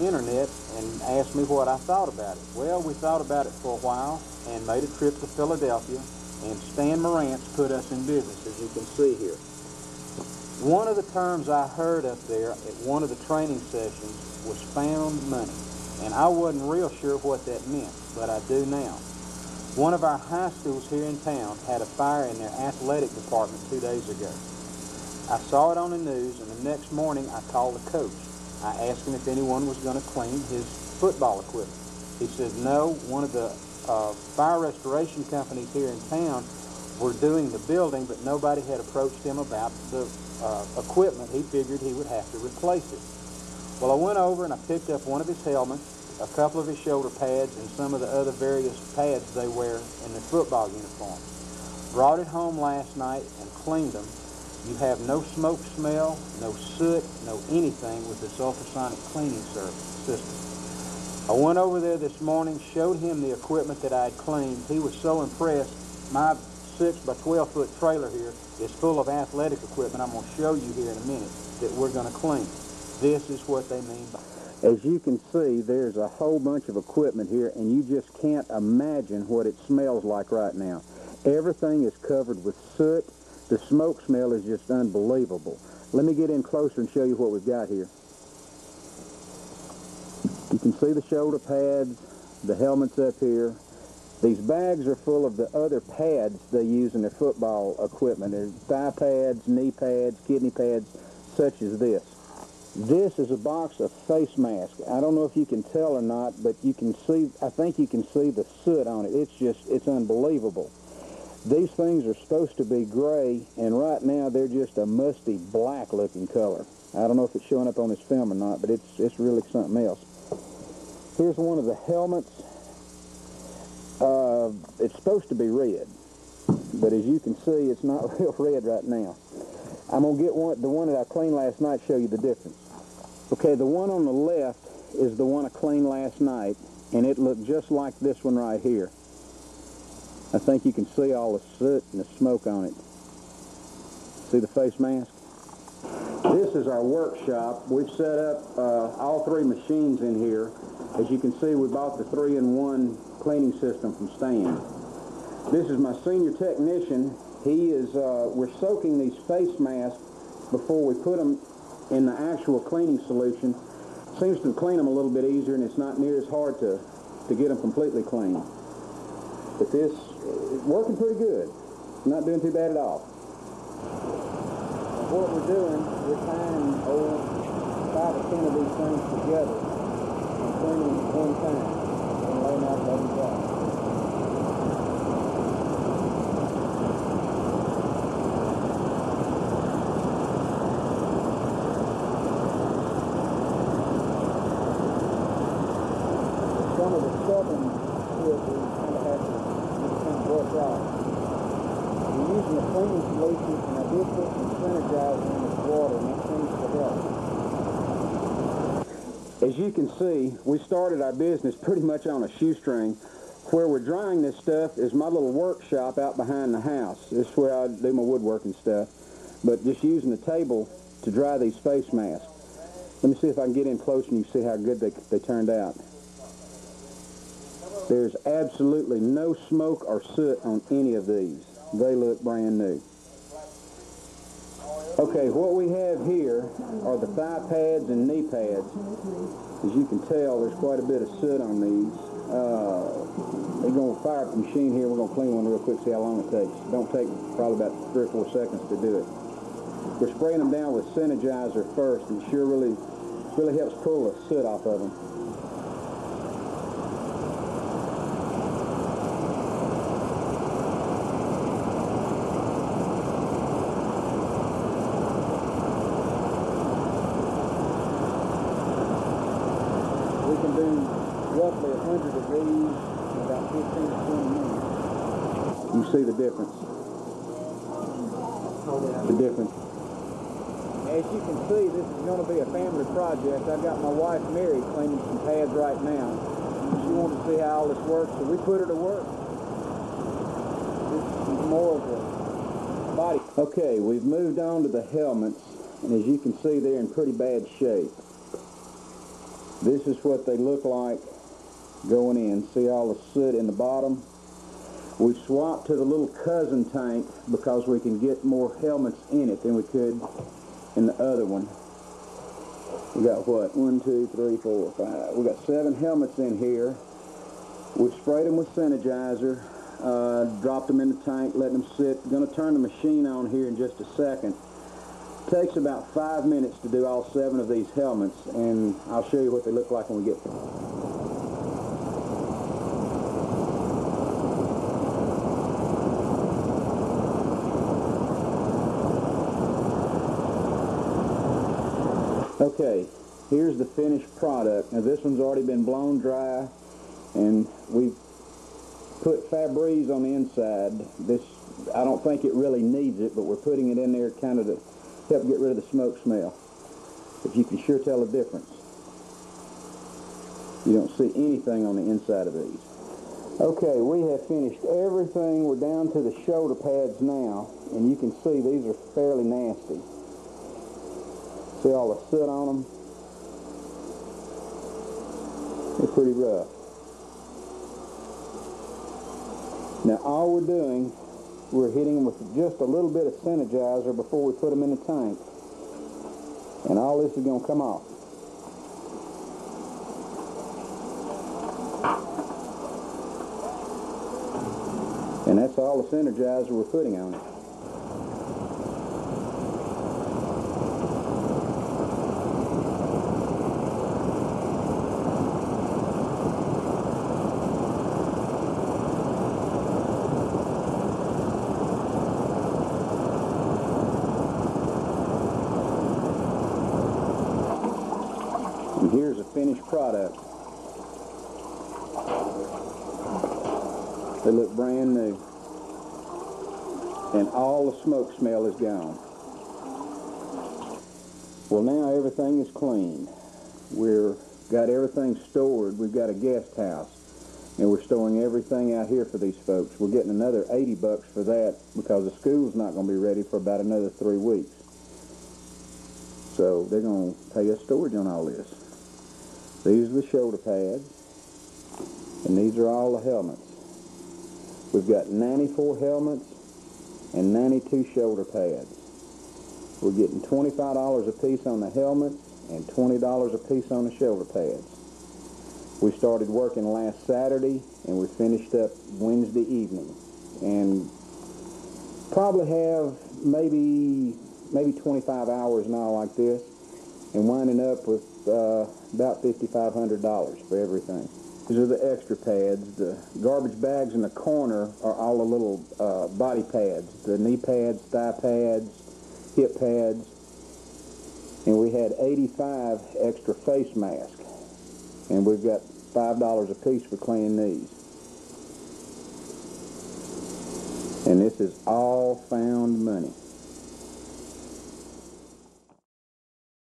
internet and asked me what I thought about it. Well, we thought about it for a while and made a trip to Philadelphia, and Stan Morantz put us in business, as you can see here. One of the terms I heard up there at one of the training sessions was found money, and I wasn't real sure what that meant, but I do now. One of our high schools here in town had a fire in their athletic department 2 days ago. I saw it on the news, and the next morning I called the coach. I asked him if anyone was going to clean his football equipment. He said no. One of the fire restoration companies here in town were doing the building, but nobody had approached him about the equipment. He figured he would have to replace it. Well, I went over and I picked up one of his helmets, a couple of his shoulder pads, and some of the other various pads they wear in their football uniforms. Brought it home last night and cleaned them. You have no smoke smell, no soot, no anything with this ultrasonic cleaning system. I went over there this morning, showed him the equipment that I had cleaned. He was so impressed. My 6 by 12 foot trailer here is full of athletic equipment I'm going to show you here in a minute that we're going to clean. This is what they mean by it. As you can see, there's a whole bunch of equipment here, and you just can't imagine what it smells like right now. Everything is covered with soot. The smoke smell is just unbelievable. Let me get in closer and show you what we've got here. You can see the shoulder pads, the helmets up here. These bags are full of the other pads they use in their football equipment. There's thigh pads, knee pads, kidney pads, such as this. This is a box of face masks. I don't know if you can tell or not, but you can see, I think you can see the soot on it. It's unbelievable. These things are supposed to be gray, and right now they're just a musty black looking color. I don't know if it's showing up on this film or not, but it's really something else. Here's one of the helmets. It's supposed to be red, but as you can see, it's not real red right now. I'm going to get the one that I cleaned last night, show you the difference. Okay, the one on the left is the one I cleaned last night, and it looked just like this one right here. I think you can see all the soot and the smoke on it. See the face mask? This is our workshop. We've set up all 3 machines in here. As you can see, we bought the 3-in-1 cleaning system from Stan. This is my senior technician. We're soaking these face masks before we put them in the actual cleaning solution. Seems to clean them a little bit easier, and it's not near as hard to get them completely clean. But this is working pretty good. Not doing too bad at all. And what we're doing, we're tying 5 or 10 of these things together and cleaning them at one time and laying out 11 drops. Some of the stubborn is we kind of have to brush off. We're using a cleaning solution, and I did put some synergizer in this water, and that seems to help. As you can see, we started our business pretty much on a shoestring. Where we're drying this stuff is my little workshop out behind the house. This is where I do my woodworking stuff. But just using the table to dry these face masks. Let me see if I can get in close and you can see how good they turned out. There's absolutely no smoke or soot on any of these. They look brand new. Okay, what we have here are the thigh pads and knee pads. As you can tell, there's quite a bit of soot on these. They're going to fire up the machine here. We're going to clean one real quick, see how long it takes. It don't take probably about 3 or 4 seconds to do it. We're spraying them down with synergizer first, and it sure really helps pull the soot off of them. We can do roughly 100 of these in about 15 to 20 minutes. You see the difference. The difference. As you can see, this is going to be a family project. I've got my wife Mary cleaning some pads right now. She wanted to see how all this works, so we put her to work. This is more of a body. Okay, we've moved on to the helmets, and as you can see, they're in pretty bad shape. This is what they look like going in. See all the soot in the bottom? We swapped to the little cousin tank because we can get more helmets in it than we could in the other one. We got what? 1, 2, 3, 4, 5. We got 7 helmets in here. We've sprayed them with Synergizer, dropped them in the tank, let them sit. Going to turn the machine on here in just a second. Takes about 5 minutes to do all 7 of these helmets, and I'll show you what they look like when we get there. Okay, here's the finished product. Now this one's already been blown dry, and we've put Febreze on the inside. This, I don't think it really needs it, but we're putting it in there kind of to help get rid of the smoke smell. But you can sure tell the difference. You don't see anything on the inside of these. Okay, we have finished everything. We're down to the shoulder pads now, and you can see these are fairly nasty. See all the soot on them? They're pretty rough. Now all we're doing, we're hitting them with just a little bit of Synergizer before we put them in the tank. And all this is going to come off. And that's all the Synergizer we're putting on it. And here's a finished product. They look brand new. And all the smoke smell is gone. Well, now everything is clean. We've got everything stored. We've got a guest house. And we're storing everything out here for these folks. We're getting another $80 for that because the school's not going to be ready for about another 3 weeks. So they're going to pay us storage on all this. These are the shoulder pads, and these are all the helmets. We've got 94 helmets and 92 shoulder pads. We're getting $25 a piece on the helmets and $20 a piece on the shoulder pads. We started working last Saturday, and we finished up Wednesday evening. And probably have maybe 25 hours now like this, and winding up with about $5,500 for everything. These are the extra pads. The garbage bags in the corner are all the little body pads, the knee pads, thigh pads, hip pads, and we had 85 extra face masks, and we've got $5 a piece for cleaning these. And this is all found money.